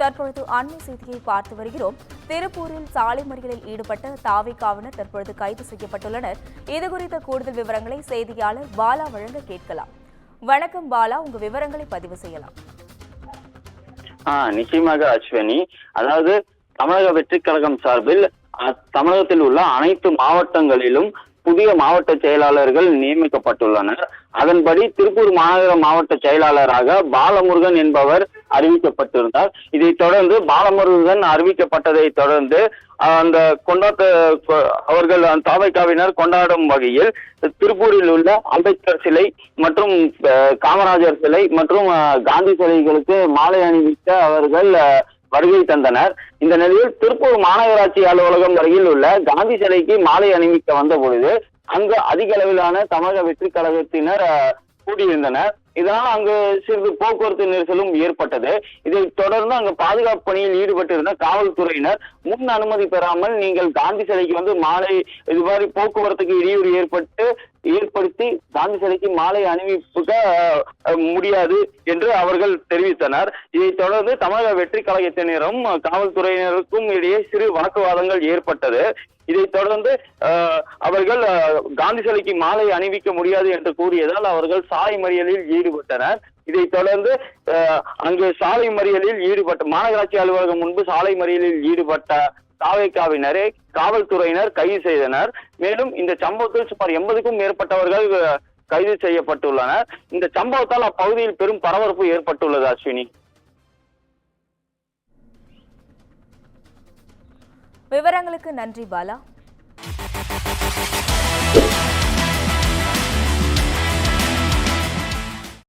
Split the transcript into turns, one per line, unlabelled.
தற்பொழுது அண்மை செய்தியை பார்த்து வருகிறோம். திருப்பூரில் சாலை மறியலில் ஈடுபட்ட தாவேகாவினர் தற்பொழுது கைது செய்யப்பட்டுள்ளனர். இதுகுறித்த கூடுதல் விவரங்களை செய்தியாளர் பாலா வழங்க கேட்கலாம். வணக்கம் பாலா, உங்க விவரங்களை பதிவு செய்யலாம்.
நிச்சயமாக அஸ்வினி. அதாவது தமிழக வெற்றிக் கழகம் சார்பில் தமிழகத்தில் உள்ள அனைத்து மாவட்டங்களிலும் புதிய மாவட்ட செயலாளர்கள் நியமிக்கப்பட்டுள்ளனர். அதன்படி திருப்பூர் மாநகர மாவட்ட செயலாளராக பாலமுருகன் என்பவர் அறிவிக்கப்பட்டிருந்தார். இதைத் தொடர்ந்து பாலமுருகன் அறிவிக்கப்பட்டதை தொடர்ந்து அந்த அவர்கள் தாவேகாவினர் கொண்டாடும் வகையில் திருப்பூரில் உள்ள அம்பேத்கர் சிலை மற்றும் காமராஜர் சிலை மற்றும் காந்தி சிலைகளுக்கு மாலை அணிவிக்க அவர்கள் வருகை தந்தனர். இந்த நிலையில் திருப்பூர் மாநகராட்சி அலுவலகம் அருகில் உள்ள காந்தி சிலைக்கு மாலை அணிவிக்க வந்த பொழுது அங்கு அதிக அளவிலான தமிழக வெற்றிக் கழகத்தினர் கூடியிருந்தனர். இதனால் அங்கு சிறிது போக்குவரத்து நெரிசலும் ஏற்பட்டது. இதைத் தொடர்ந்து அங்கு பாதுகாப்பு பணியில் ஈடுபட்டிருந்த காவல்துறையினர் முன் அனுமதி பெறாமல் நீங்கள் காந்தி சிலைக்கு வந்து மாலை இதுமாதிரி போக்குவரத்துக்கு இடையூறு ஏற்படுத்தி காந்தி சிலைக்கு மாலை அணிவிக்க முடியாது என்று அவர்கள் தெரிவித்தனர். இதைத் தொடர்ந்து தமிழக வெற்றிக் கழகத்தினரும் காவல்துறையினருக்கும் இடையே சிறு வாக்குவாதங்கள் ஏற்பட்டது. இதைத் தொடர்ந்து அவர்கள் காந்தி சிலைக்கு மாலை அணிவிக்க முடியாது என்று கூறியதால் அவர்கள் சாலை மறியலில் ஈடுபட்டனர். இதைத் தொடர்ந்து அங்கு சாலை மறியலில் ஈடுபட்ட மாநகராட்சி அலுவலகம் முன்பு சாலை மறியலில் ஈடுபட்ட தாவேகாவினரை காவல்துறையினர் கைது செய்தனர். மேலும் இந்த சம்பவத்தில் சுமார் 80க்கும் மேற்பட்டவர்கள் கைது செய்யப்பட்டுள்ளனர். இந்த சம்பவத்தால் அப்பகுதியில் பெரும் பரபரப்பு ஏற்பட்டுள்ளது. அஸ்வினி,
விவரங்களுக்கு நன்றி பாலா.